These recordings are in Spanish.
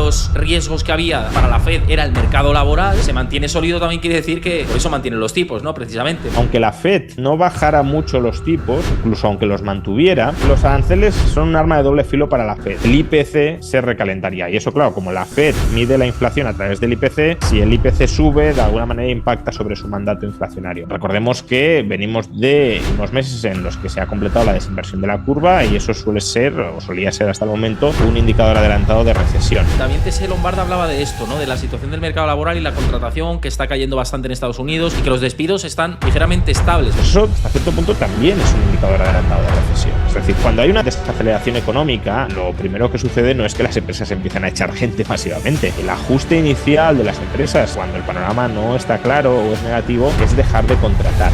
los riesgos que había para la Fed era el mercado laboral, se mantiene sólido también quiere decir que por eso mantienen los tipos, ¿no? Precisamente. Aunque la Fed no bajara mucho los tipos, incluso aunque los mantuviera, los aranceles son un arma de doble filo para la Fed. El IPC se recalentaría y eso, claro, como la Fed mide la inflación a través del IPC, si el IPC sube, de alguna manera impacta sobre su mandato inflacionario. Recordemos que venimos de unos meses en los que se ha completado la desinversión de la curva y eso suele ser, o solía ser hasta el momento, un indicador adelantado de recesión. También TC Lombarda hablaba de esto, ¿no? De la situación del mercado laboral y la contratación que está cayendo bastante en Estados Unidos y que los despidos están ligeramente estables. Eso, hasta cierto punto, también es un indicador adelantado de recesión. Es decir, cuando hay una desaceleración económica, lo primero que sucede no es que las empresas empiezan a echar gente masivamente. El ajuste inicial de las empresas, cuando el panorama no está claro o es negativo, es dejar de contratar.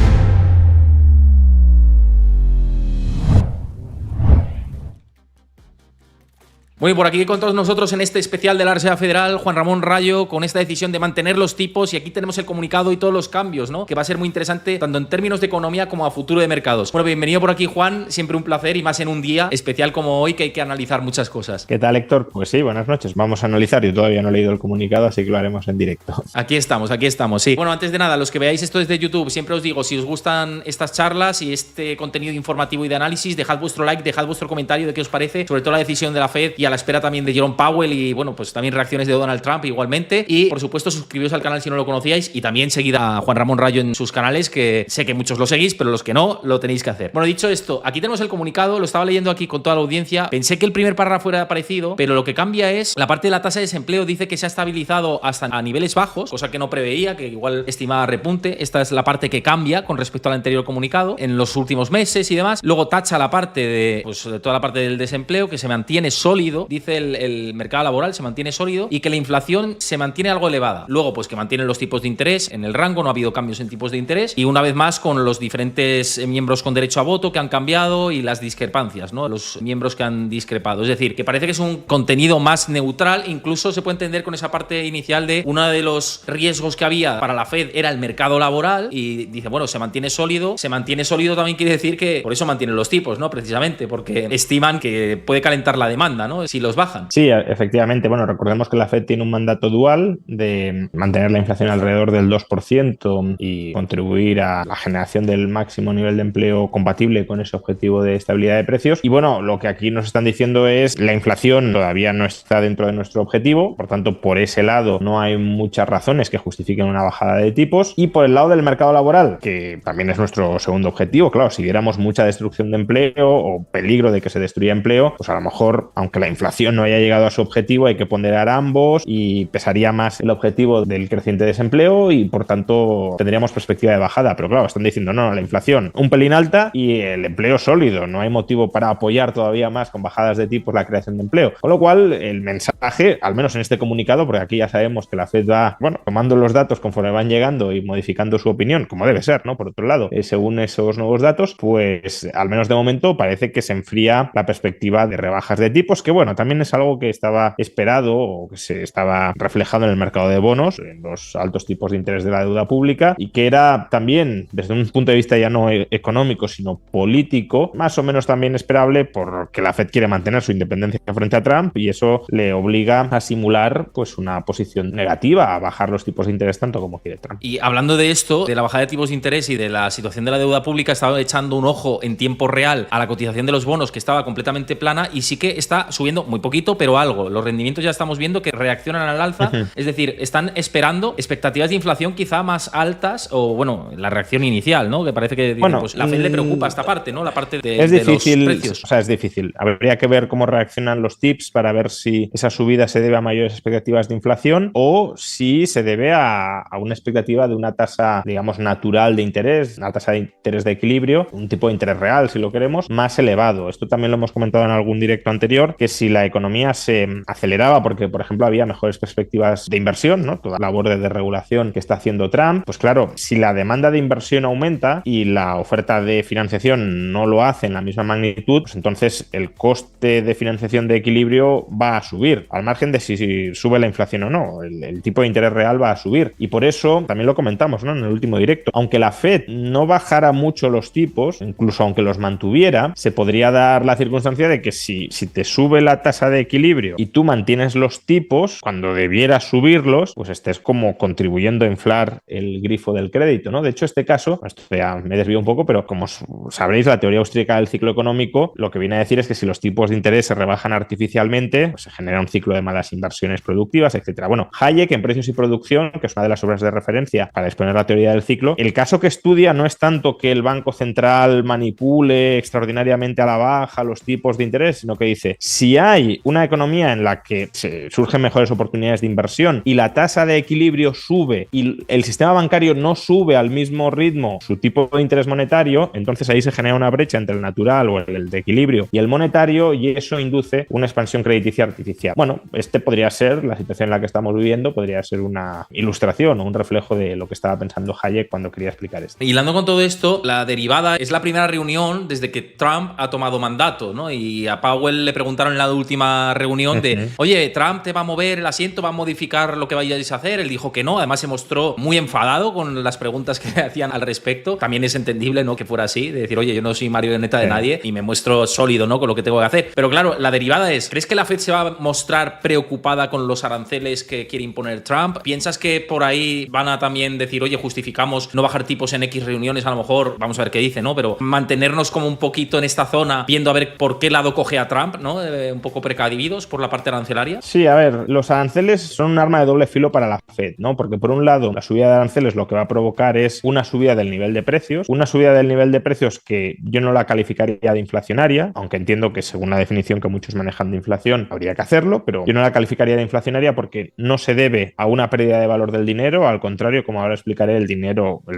Muy bien, por aquí con todos nosotros en este especial de la Reserva Federal, Juan Ramón Rayo, con esta decisión de mantener los tipos, y aquí tenemos el comunicado y todos los cambios, ¿no? Que va a ser muy interesante tanto en términos de economía como a futuro de mercados. Bueno, bienvenido por aquí, Juan, siempre un placer y más en un día especial como hoy que hay que analizar muchas cosas. ¿Qué tal, Héctor? Pues sí, buenas noches. Vamos a analizar, yo todavía no he leído el comunicado, así que lo haremos en directo. Aquí estamos, sí. Bueno, antes de nada, los que veáis esto desde YouTube, siempre os digo, si os gustan estas charlas y este contenido informativo y de análisis, dejad vuestro like, dejad vuestro comentario de qué os parece, sobre todo la decisión de la Fed y a la espera también de Jerome Powell y, bueno, pues también reacciones de Donald Trump igualmente. Y, por supuesto, suscribiros al canal si no lo conocíais y también seguid a Juan Ramón Rayo en sus canales, que sé que muchos lo seguís, pero los que no, lo tenéis que hacer. Bueno, dicho esto, aquí tenemos el comunicado, lo estaba leyendo aquí con toda la audiencia. Pensé que el primer párrafo era parecido, pero lo que cambia es la parte de la tasa de desempleo. Dice que se ha estabilizado hasta a niveles bajos, cosa que no preveía, que igual estimaba repunte. Esta es la parte que cambia con respecto al anterior comunicado en los últimos meses y demás. Luego tacha la parte de, pues, de toda la parte del desempleo, que se mantiene sólido. Dice el mercado laboral se mantiene sólido y que la inflación se mantiene algo elevada. Luego, pues que mantienen los tipos de interés en el rango, no ha habido cambios en tipos de interés, y una vez más con los diferentes miembros con derecho a voto que han cambiado y las discrepancias, ¿no? Los miembros que han discrepado. Es decir, que parece que es un contenido más neutral, incluso se puede entender con esa parte inicial de uno de los riesgos que había para la Fed era el mercado laboral, y dice, bueno, se mantiene sólido también quiere decir que por eso mantienen los tipos, ¿no? Precisamente porque estiman que puede calentar la demanda, ¿no? Si los bajan. Sí, efectivamente. Bueno, recordemos que la Fed tiene un mandato dual de mantener la inflación alrededor del 2% y contribuir a la generación del máximo nivel de empleo compatible con ese objetivo de estabilidad de precios. Y bueno, lo que aquí nos están diciendo es la inflación todavía no está dentro de nuestro objetivo, por tanto, por ese lado no hay muchas razones que justifiquen una bajada de tipos. Y por el lado del mercado laboral, que también es nuestro segundo objetivo, claro, si viéramos mucha destrucción de empleo o peligro de que se destruya empleo, pues a lo mejor, aunque la inflación no haya llegado a su objetivo, hay que ponderar ambos y pesaría más el objetivo del creciente desempleo y por tanto tendríamos perspectiva de bajada. Pero claro, están diciendo no, la inflación un pelín alta y el empleo sólido, no hay motivo para apoyar todavía más con bajadas de tipos la creación de empleo. Con lo cual el mensaje, al menos en este comunicado, porque aquí ya sabemos que la Fed va, bueno, tomando los datos conforme van llegando y modificando su opinión, como debe ser, ¿no? Por otro lado, según esos nuevos datos, pues al menos de momento parece que se enfría la perspectiva de rebajas de tipos, que bueno, también es algo que estaba esperado o que se estaba reflejado en el mercado de bonos, en los altos tipos de interés de la deuda pública, y que era también, desde un punto de vista ya no económico, sino político, más o menos también esperable porque la Fed quiere mantener su independencia frente a Trump y eso le obliga a simular pues una posición negativa, a bajar los tipos de interés tanto como quiere Trump. Y hablando de esto, de la bajada de tipos de interés y de la situación de la deuda pública, estaba echando un ojo en tiempo real a la cotización de los bonos, que estaba completamente plana y sí que está subiendo muy poquito, pero algo. Los rendimientos ya estamos viendo que reaccionan al alza, es decir, están esperando expectativas de inflación quizá más altas o, bueno, la reacción inicial, ¿no? Que parece que bueno, pues la Fed le preocupa esta parte, ¿no? La parte de, es difícil, de los precios. O sea, es difícil. Habría que ver cómo reaccionan los tips para ver si esa subida se debe a mayores expectativas de inflación o si se debe a una expectativa de una tasa, digamos, natural de interés, una tasa de interés de equilibrio, un tipo de interés real, si lo queremos, más elevado. Esto también lo hemos comentado en algún directo anterior, que si la economía se aceleraba porque, por ejemplo, había mejores perspectivas de inversión, ¿no? Toda la labor de desregulación que está haciendo Trump, pues claro, si la demanda de inversión aumenta y la oferta de financiación no lo hace en la misma magnitud, pues entonces el coste de financiación de equilibrio va a subir, al margen de si sube la inflación o no. El tipo de interés real va a subir y por eso, también lo comentamos, ¿no? En el último directo, aunque la Fed no bajara mucho los tipos, incluso aunque los mantuviera, se podría dar la circunstancia de que si te sube la tasa de equilibrio y tú mantienes los tipos, cuando debieras subirlos, pues estés como contribuyendo a inflar el grifo del crédito, ¿no? De hecho, este caso, esto ya me desvío un poco, pero como sabréis, la teoría austríaca del ciclo económico lo que viene a decir es que si los tipos de interés se rebajan artificialmente, pues se genera un ciclo de malas inversiones productivas, etcétera. Bueno, Hayek en Precios y Producción, que es una de las obras de referencia para exponer la teoría del ciclo, el caso que estudia no es tanto que el Banco Central manipule extraordinariamente a la baja los tipos de interés, sino que dice, si hay una economía en la que surgen mejores oportunidades de inversión y la tasa de equilibrio sube y el sistema bancario no sube al mismo ritmo su tipo de interés monetario, entonces ahí se genera una brecha entre el natural o el de equilibrio y el monetario, y eso induce una expansión crediticia artificial. Bueno, este podría ser, la situación en la que estamos viviendo, podría ser una ilustración o un reflejo de lo que estaba pensando Hayek cuando quería explicar esto. Hilando con todo esto, la derivada es la primera reunión desde que Trump ha tomado mandato, ¿no? Y a Powell le preguntaron en la última reunión de, oye, ¿Trump te va a mover el asiento, va a modificar lo que vayáis a hacer? Él dijo que no, además se mostró muy enfadado con las preguntas que le hacían al respecto. También es entendible, ¿no?, que fuera así, de decir, oye, yo no soy marioneta de nadie y me muestro sólido, ¿no?, con lo que tengo que hacer. Pero claro, la derivada es, ¿crees que la Fed se va a mostrar preocupada con los aranceles que quiere imponer Trump? ¿Piensas que por ahí van a también decir, oye, justificamos no bajar tipos en X reuniones, a lo mejor, vamos a ver qué dice, ¿no?, pero mantenernos como un poquito en esta zona, viendo a ver por qué lado coge a Trump, ¿no?, un poco precavidos por la parte arancelaria? Sí, a ver, los aranceles son un arma de doble filo para la Fed, ¿no? Porque por un lado, la subida de aranceles lo que va a provocar es una subida del nivel de precios, que yo no la calificaría de inflacionaria, aunque entiendo que según la definición que muchos manejan de inflación habría que hacerlo, pero yo no la calificaría de inflacionaria porque no se debe a una pérdida de valor del dinero, al contrario, como ahora explicaré, el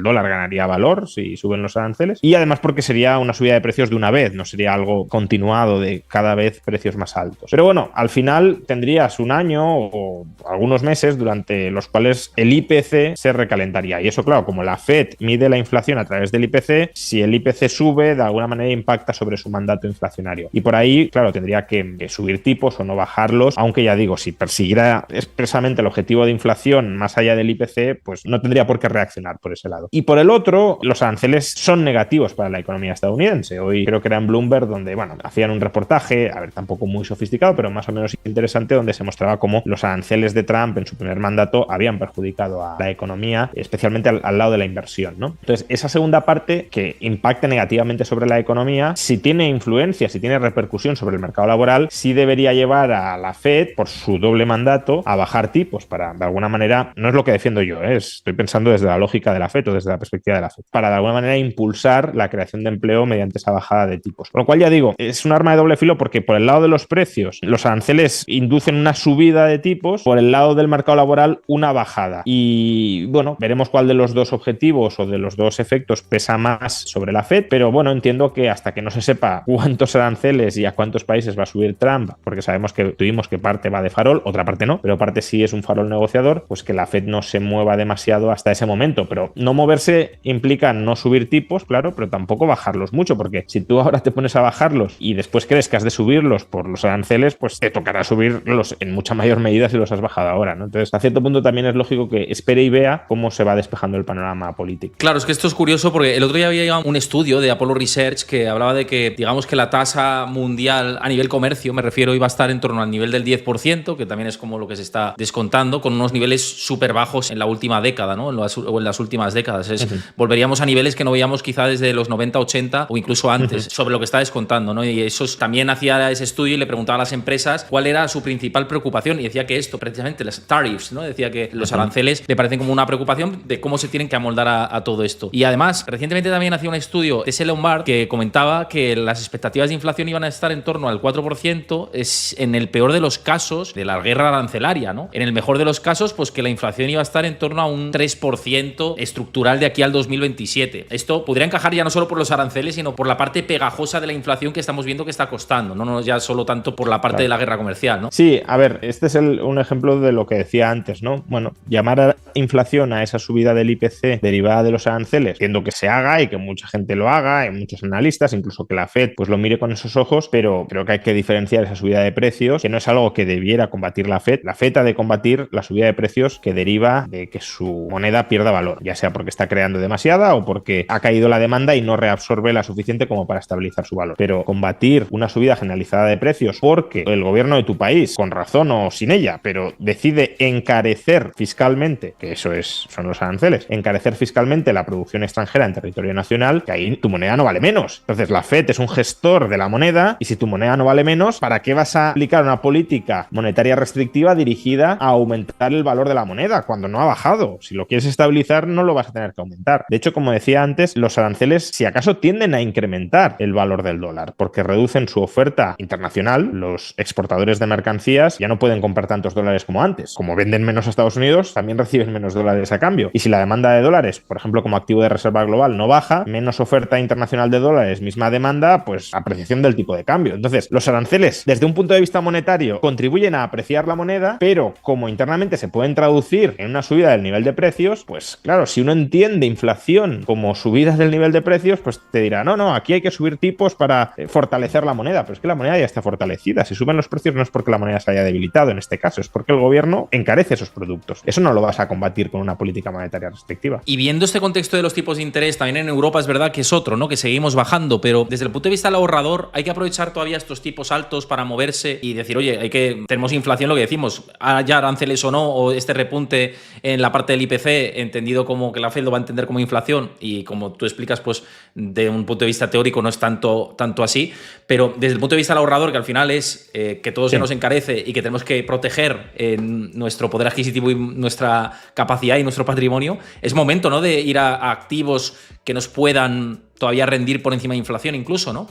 dólar ganaría valor si suben los aranceles, y además porque sería una subida de precios de una vez, no sería algo continuado de cada vez precios más altos. Pero bueno, al final tendrías un año o algunos meses durante los cuales el IPC se recalentaría, y eso, claro, como la Fed mide la inflación a través del IPC, si el IPC sube, de alguna manera impacta sobre su mandato inflacionario. Y por ahí, claro, tendría que subir tipos o no bajarlos, aunque ya digo, si persiguiera expresamente el objetivo de inflación más allá del IPC, pues no tendría por qué reaccionar por ese lado. Y por el otro, los aranceles son negativos para la economía estadounidense. Hoy creo que era en Bloomberg donde, bueno, hacían un reportaje, a ver, tampoco muy sofisticado, pero más o menos interesante, donde se mostraba cómo los aranceles de Trump en su primer mandato habían perjudicado a la economía, especialmente al lado de la inversión, ¿no? Entonces, esa segunda parte que impacte negativamente sobre la economía, si tiene influencia, si tiene repercusión sobre el mercado laboral, sí debería llevar a la Fed, por su doble mandato, a bajar tipos para, de alguna manera, no es lo que defiendo yo, estoy pensando desde la lógica de la Fed o desde la perspectiva de la Fed, para de alguna manera impulsar la creación de empleo mediante esa bajada de tipos. Con lo cual, ya digo, es un arma de doble filo porque por el lado de los precios, los aranceles inducen una subida de tipos, por el lado del mercado laboral, una bajada. Y bueno, veremos cuál de los dos objetivos o de los dos efectos pesa más sobre la Fed, pero bueno, entiendo que hasta que no se sepa cuántos aranceles y a cuántos países va a subir Trump, porque sabemos que tuvimos que parte va de farol, otra parte no, pero parte sí es un farol negociador, pues que la Fed no se mueva demasiado hasta ese momento. Pero no moverse implica no subir tipos, claro, pero tampoco bajarlos mucho, porque si tú ahora te pones a bajarlos y después crees que has de subirlos por los aranceles, pues te tocará subirlos en mucha mayor medida si los has bajado ahora, ¿no? Entonces, a cierto punto también es lógico que espere y vea cómo se va despejando el panorama político. Claro, es que esto es curioso porque el otro día había un estudio de Apollo Research que hablaba de que, digamos, que la tasa mundial a nivel comercio, me refiero, iba a estar en torno al nivel del 10%, que también es como lo que se está descontando, con unos niveles súper bajos en la última década, ¿no? O en las últimas décadas. Volveríamos a niveles que no veíamos quizá desde los 90, 80 o incluso antes, sobre lo que está descontando, ¿no? Y eso también hacía ese estudio y le preguntaba a las empresas cuál era su principal preocupación, y decía que esto, precisamente, las tariffs, ¿no? Decía que los aranceles le parecen como una preocupación de cómo se tienen que amoldar a todo esto. Y además, recientemente también hacía un estudio de Lombard que comentaba que las expectativas de inflación iban a estar en torno al 4%, es en el peor de los casos de la guerra arancelaria, ¿no? En el mejor de los casos, pues que la inflación iba a estar en torno a un 3% estructural de aquí al 2027. Esto podría encajar ya no solo por los aranceles, sino por la parte pegajosa de la inflación que estamos viendo que está costando, no ya solo tanto por la parte de la guerra comercial, ¿no? Sí, a ver, este es un ejemplo de lo que decía antes, ¿no? Bueno, llamar a inflación a esa subida del IPC derivada de los aranceles, entiendo que se haga y que mucha gente lo haga, hay muchos analistas, incluso que la Fed pues lo mire con esos ojos, pero creo que hay que diferenciar esa subida de precios, que no es algo que debiera combatir la Fed. La Fed ha de combatir la subida de precios que deriva de que su moneda pierda valor, ya sea porque está creando demasiada o porque ha caído la demanda y no reabsorbe la suficiente como para estabilizar su valor. Pero combatir una subida generalizada de precios precios porque el gobierno de tu país, con razón o sin ella, pero decide encarecer fiscalmente, que son los aranceles, encarecer fiscalmente la producción extranjera en territorio nacional, que ahí tu moneda no vale menos. Entonces la Fed es un gestor de la moneda y si tu moneda no vale menos, ¿para qué vas a aplicar una política monetaria restrictiva dirigida a aumentar el valor de la moneda cuando no ha bajado? Si lo quieres estabilizar, no lo vas a tener que aumentar. De hecho, como decía antes, los aranceles, si acaso, tienden a incrementar el valor del dólar porque reducen su oferta internacional. Los exportadores de mercancías ya no pueden comprar tantos dólares como antes. Como venden menos a Estados Unidos, también reciben menos dólares a cambio. Y si la demanda de dólares, por ejemplo, como activo de reserva global, no baja, menos oferta internacional de dólares, misma demanda, pues apreciación del tipo de cambio. Entonces, los aranceles, desde un punto de vista monetario, contribuyen a apreciar la moneda, pero como internamente se pueden traducir en una subida del nivel de precios, pues claro, si uno entiende inflación como subidas del nivel de precios, pues te dirá, no, aquí hay que subir tipos para fortalecer la moneda, pero es que la moneda ya está fortalecida. Si suben los precios no es porque la moneda se haya debilitado en este caso, es porque el gobierno encarece esos productos. Eso no lo vas a combatir con una política monetaria restrictiva. Y viendo este contexto de los tipos de interés, también en Europa es verdad que es otro, ¿no? Que seguimos bajando, pero desde el punto de vista del ahorrador hay que aprovechar todavía estos tipos altos para moverse y decir, oye, tenemos inflación, lo que decimos, haya aranceles o no, o este repunte en la parte del IPC, entendido como que la Fed lo va a entender como inflación y como tú explicas, pues de un punto de vista teórico no es tanto así, pero desde el punto de vista del ahorrador, que al final es que todo se nos encarece y que tenemos que proteger nuestro poder adquisitivo y nuestra capacidad y nuestro patrimonio, es momento, ¿no?, de ir a activos que nos puedan todavía rendir por encima de inflación incluso, ¿no?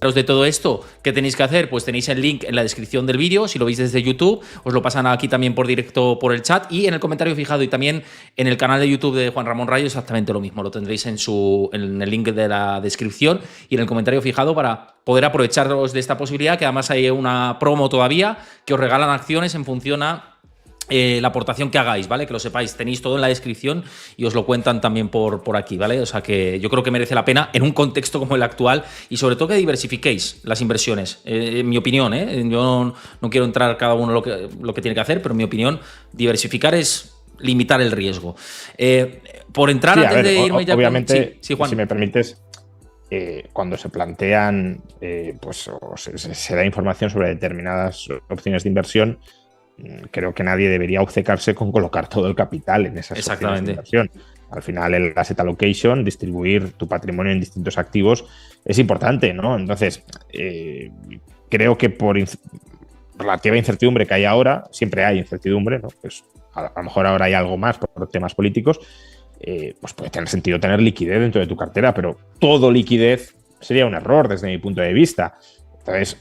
De todo esto, ¿qué tenéis que hacer? Pues tenéis el link en la descripción del vídeo, si lo veis desde YouTube, os lo pasan aquí también por directo por el chat y en el comentario fijado y también en el canal de YouTube de Juan Ramón Rayo exactamente lo mismo, lo tendréis en el link de la descripción y en el comentario fijado para poder aprovecharos de esta posibilidad, que además hay una promo todavía que os regalan acciones en función a la aportación que hagáis, ¿vale? Que lo sepáis, tenéis todo en la descripción y os lo cuentan también por aquí, ¿vale? O sea que yo creo que merece la pena en un contexto como el actual y sobre todo que diversifiquéis las inversiones, en mi opinión, ¿eh? Yo no quiero entrar cada uno lo que tiene que hacer, pero en mi opinión, diversificar es limitar el riesgo. Por entrar sí, antes de irme ya obviamente, sí, Juan. Si me permites, cuando se plantean, pues se da información sobre determinadas opciones de inversión, creo que nadie debería obcecarse con colocar todo el capital en esas opciones de inversión. Al final, el asset allocation, distribuir tu patrimonio en distintos activos, es importante, ¿no? Entonces, creo que por relativa incertidumbre que hay ahora, siempre hay incertidumbre, ¿no? Pues a lo mejor ahora hay algo más por temas políticos, pues puede tener sentido tener liquidez dentro de tu cartera, pero todo liquidez sería un error desde mi punto de vista. Entonces,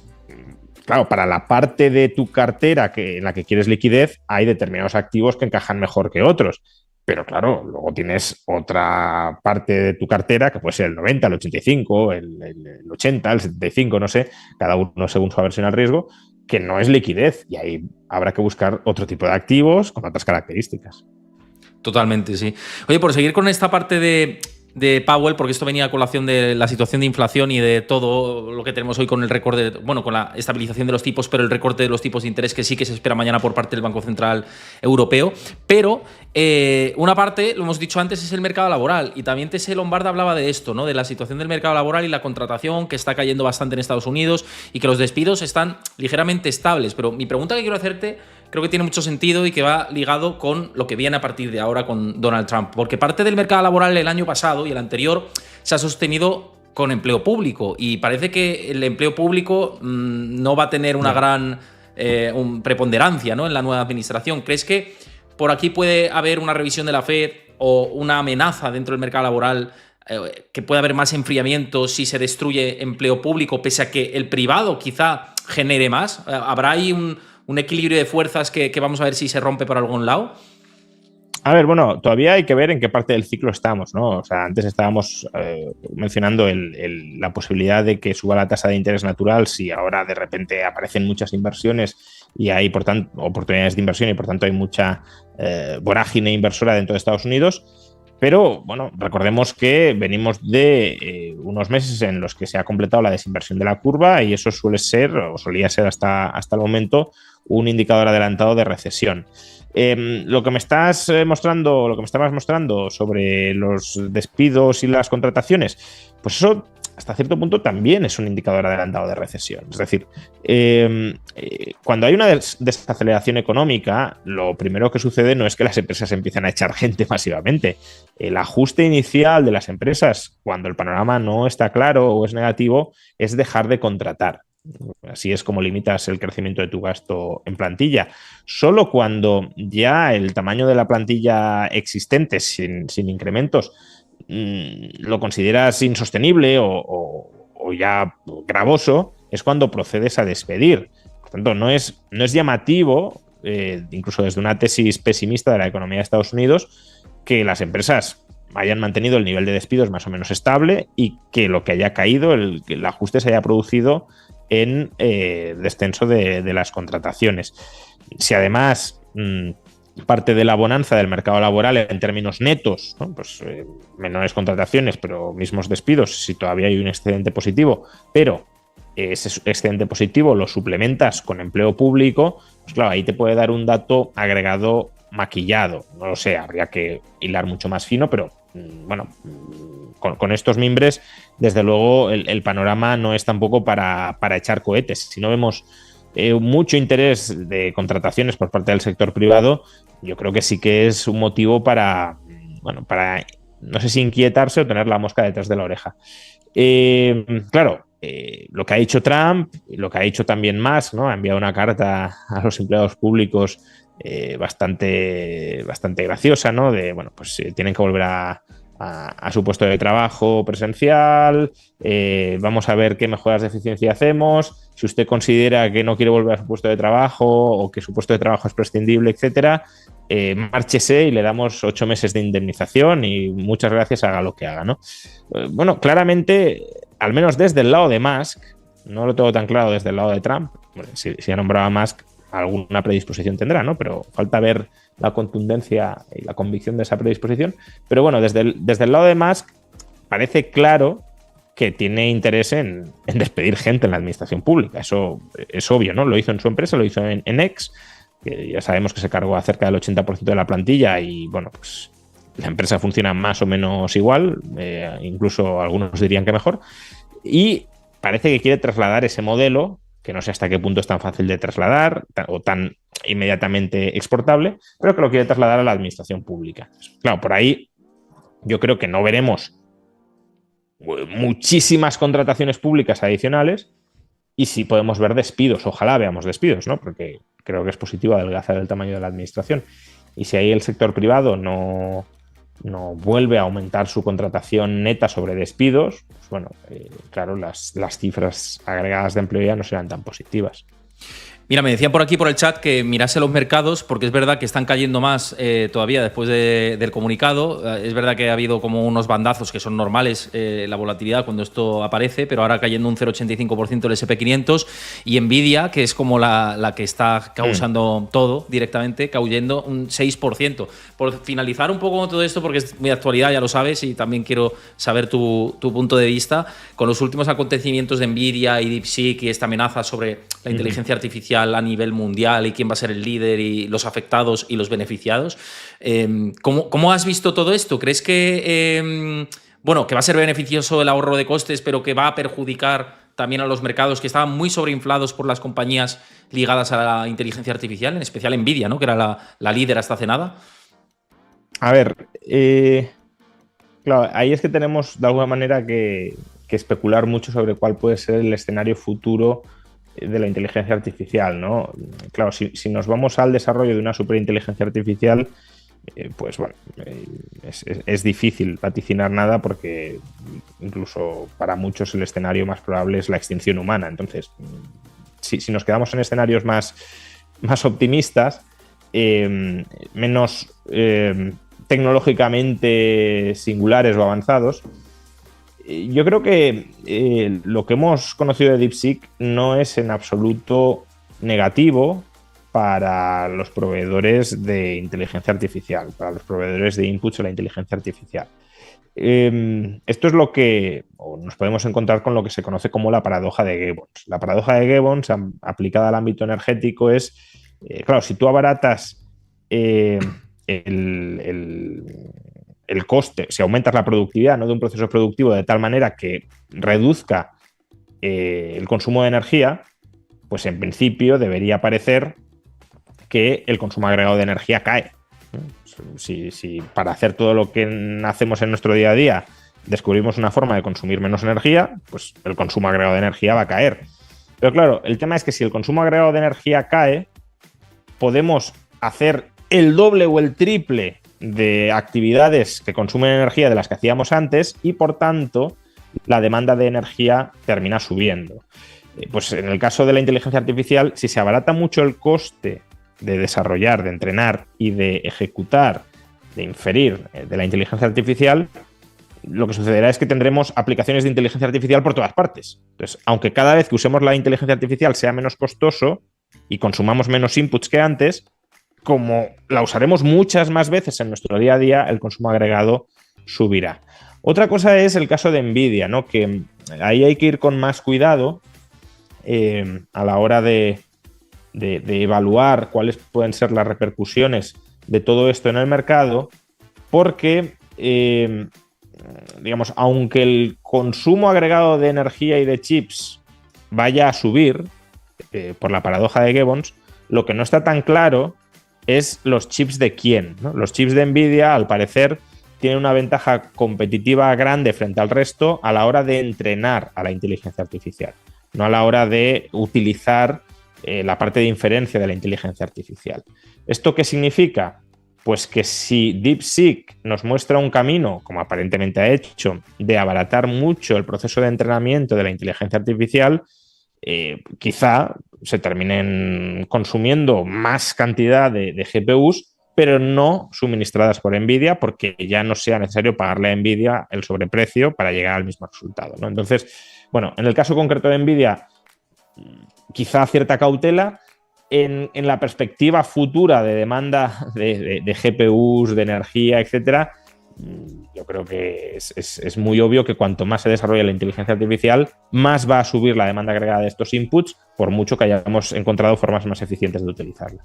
claro, para la parte de tu cartera en la que quieres liquidez, hay determinados activos que encajan mejor que otros. Pero claro, luego tienes otra parte de tu cartera que puede ser el 90, el 85, el 80, el 75, no sé, cada uno según su aversión al riesgo, que no es liquidez. Y ahí habrá que buscar otro tipo de activos con otras características. Totalmente, sí. Oye, por seguir con esta parte de Powell, porque esto venía a colación de la situación de inflación y de todo lo que tenemos hoy con el recorte, con la estabilización de los tipos, pero el recorte de los tipos de interés que sí que se espera mañana por parte del Banco Central Europeo. Pero una parte, lo hemos dicho antes, es el mercado laboral. Y también Tese Lombarda hablaba de esto, ¿no? De la situación del mercado laboral y la contratación que está cayendo bastante en Estados Unidos y que los despidos están ligeramente estables. Pero mi pregunta que quiero hacerte creo que tiene mucho sentido y que va ligado con lo que viene a partir de ahora con Donald Trump. Porque parte del mercado laboral el año pasado y el anterior se ha sostenido con empleo público y parece que el empleo público no va a tener una gran preponderancia, ¿no?, en la nueva administración. ¿Crees que por aquí puede haber una revisión de la Fed o una amenaza dentro del mercado laboral, que puede haber más enfriamiento si se destruye empleo público, pese a que el privado quizá genere más? ¿Habrá ahí un equilibrio de fuerzas que vamos a ver si se rompe por algún lado? A ver, bueno, todavía hay que ver en qué parte del ciclo estamos, ¿no? O sea, antes estábamos mencionando la posibilidad de que suba la tasa de interés natural si ahora de repente aparecen muchas inversiones y hay, por tanto, oportunidades de inversión y por tanto hay mucha vorágine inversora dentro de Estados Unidos. Pero, bueno, recordemos que venimos de unos meses en los que se ha completado la desinversión de la curva y eso suele ser, o solía ser hasta el momento, un indicador adelantado de recesión. Lo que me estabas mostrando sobre los despidos y las contrataciones, pues eso hasta cierto punto también es un indicador adelantado de recesión. Es decir, cuando hay una desaceleración económica, lo primero que sucede no es que las empresas empiecen a echar gente masivamente. El ajuste inicial de las empresas, cuando el panorama no está claro o es negativo, es dejar de contratar. Así es como limitas el crecimiento de tu gasto en plantilla. Solo cuando ya el tamaño de la plantilla existente, sin incrementos, lo consideras insostenible o ya gravoso, es cuando procedes a despedir. Por tanto, no es llamativo, incluso desde una tesis pesimista de la economía de Estados Unidos, que las empresas hayan mantenido el nivel de despidos más o menos estable y que lo que haya caído, que el ajuste se haya producido en descenso de las contrataciones. Si además parte de la bonanza del mercado laboral en términos netos, ¿no? Pues menores contrataciones, pero mismos despidos, si todavía hay un excedente positivo, pero ese excedente positivo lo suplementas con empleo público, pues claro, ahí te puede dar un dato agregado maquillado. No lo sé, habría que hilar mucho más fino, pero bueno, con estos mimbres, desde luego, el panorama no es tampoco para echar cohetes. Si no vemos mucho interés de contrataciones por parte del sector privado, yo creo que sí que es un motivo para no sé si inquietarse o tener la mosca detrás de la oreja. Claro, lo que ha dicho Trump, lo que ha dicho también Musk, ¿no? Ha enviado una carta a los empleados públicos bastante graciosa, ¿no? De, bueno, pues tienen que volver a su puesto de trabajo presencial, vamos a ver qué mejoras de eficiencia hacemos, si usted considera que no quiere volver a su puesto de trabajo o que su puesto de trabajo es prescindible, etcétera, márchese y le damos 8 meses de indemnización y muchas gracias, haga lo que haga, ¿no? Bueno, claramente, al menos desde el lado de Musk, no lo tengo tan claro desde el lado de Trump, bueno, si ha nombrado a Musk, alguna predisposición tendrá, ¿no? Pero falta ver la contundencia y la convicción de esa predisposición. Pero bueno, desde el lado de Musk parece claro que tiene interés en despedir gente en la administración pública. Eso es obvio, ¿no? Lo hizo en su empresa, lo hizo en X, que ya sabemos que se cargó a cerca del 80% de la plantilla y, bueno, pues la empresa funciona más o menos igual, incluso algunos dirían que mejor, y parece que quiere trasladar ese modelo, que no sé hasta qué punto es tan fácil de trasladar o tan inmediatamente exportable, pero que lo quiere trasladar a la administración pública. Claro, por ahí yo creo que no veremos muchísimas contrataciones públicas adicionales y sí podemos ver despidos, ojalá veamos despidos, ¿no? Porque creo que es positivo adelgazar el tamaño de la administración. Y si ahí el sector privado no vuelve a aumentar su contratación neta sobre despidos, pues bueno, claro, las cifras agregadas de empleo ya no serán tan positivas. Mira, me decían por aquí por el chat que mirase los mercados porque es verdad que están cayendo más todavía después del comunicado. Es verdad que ha habido como unos bandazos que son normales, la volatilidad cuando esto aparece, pero ahora cayendo un 0,85% el SP500 y Nvidia, que es como la que está causando todo directamente, cayendo un 6%. Por finalizar un poco con todo esto, porque es muy de actualidad, ya lo sabes, y también quiero saber tu punto de vista, con los últimos acontecimientos de Nvidia y DeepSeek y esta amenaza sobre la inteligencia artificial a nivel mundial y quién va a ser el líder y los afectados y los beneficiados. ¿Cómo has visto todo esto? ¿Crees que, que va a ser beneficioso el ahorro de costes, pero que va a perjudicar también a los mercados que estaban muy sobreinflados por las compañías ligadas a la inteligencia artificial, en especial Nvidia, ¿no? Que era la líder hasta hace nada? A ver, claro, ahí es que tenemos de alguna manera que especular mucho sobre cuál puede ser el escenario futuro de la inteligencia artificial, ¿no? Claro, si nos vamos al desarrollo de una superinteligencia artificial, pues bueno, es difícil vaticinar nada porque incluso para muchos el escenario más probable es la extinción humana. Entonces, si nos quedamos en escenarios más optimistas, menos tecnológicamente singulares o avanzados, yo creo que lo que hemos conocido de DeepSeek no es en absoluto negativo para los proveedores de inteligencia artificial, para los proveedores de inputs a la inteligencia artificial. Esto es lo que nos podemos encontrar con lo que se conoce como la paradoja de Gibbons. La paradoja de Gibbons, aplicada al ámbito energético, es, claro, si tú abaratas el el coste, si aumentas la productividad, ¿no?, de un proceso productivo de tal manera que reduzca el consumo de energía, pues en principio debería parecer que el consumo agregado de energía cae. Si para hacer todo lo que hacemos en nuestro día a día descubrimos una forma de consumir menos energía, pues el consumo agregado de energía va a caer. Pero claro, el tema es que si el consumo agregado de energía cae, podemos hacer el doble o el triple de actividades que consumen energía de las que hacíamos antes y, por tanto, la demanda de energía termina subiendo. Pues en el caso de la inteligencia artificial, si se abarata mucho el coste de desarrollar, de entrenar y de ejecutar, de inferir de la inteligencia artificial, lo que sucederá es que tendremos aplicaciones de inteligencia artificial por todas partes. Entonces, aunque cada vez que usemos la inteligencia artificial sea menos costoso y consumamos menos inputs que antes, como la usaremos muchas más veces en nuestro día a día, el consumo agregado subirá. Otra cosa es el caso de Nvidia, ¿no?, que ahí hay que ir con más cuidado a la hora de evaluar cuáles pueden ser las repercusiones de todo esto en el mercado, porque, digamos, aunque el consumo agregado de energía y de chips vaya a subir, por la paradoja de Gibbons, lo que no está tan claro es los chips de quién, ¿no? Los chips de Nvidia, al parecer, tienen una ventaja competitiva grande frente al resto a la hora de entrenar a la inteligencia artificial, no a la hora de utilizar la parte de inferencia de la inteligencia artificial. ¿Esto qué significa? Pues que si DeepSeek nos muestra un camino, como aparentemente ha hecho, de abaratar mucho el proceso de entrenamiento de la inteligencia artificial, quizá se terminen consumiendo más cantidad de GPUs, pero no suministradas por Nvidia, porque ya no sea necesario pagarle a Nvidia el sobreprecio para llegar al mismo resultado, ¿no? Entonces, bueno, en el caso concreto de Nvidia, quizá cierta cautela. En la perspectiva futura de demanda de GPUs, de energía, etcétera, yo creo que es muy obvio que cuanto más se desarrolle la inteligencia artificial, más va a subir la demanda agregada de estos inputs, por mucho que hayamos encontrado formas más eficientes de utilizarla.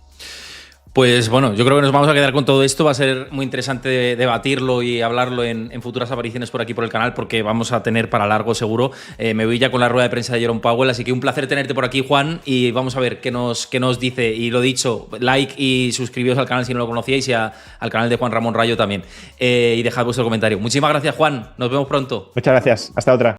Pues bueno, yo creo que nos vamos a quedar con todo esto. Va a ser muy interesante debatirlo y hablarlo en futuras apariciones por aquí por el canal, porque vamos a tener para largo seguro. Me voy ya con la rueda de prensa de Jerome Powell, así que un placer tenerte por aquí, Juan, y vamos a ver qué nos dice. Y lo dicho, like y suscribíos al canal si no lo conocíais, y al canal de Juan Ramón Rayo también. Y dejad vuestro comentario. Muchísimas gracias, Juan. Nos vemos pronto. Muchas gracias. Hasta otra.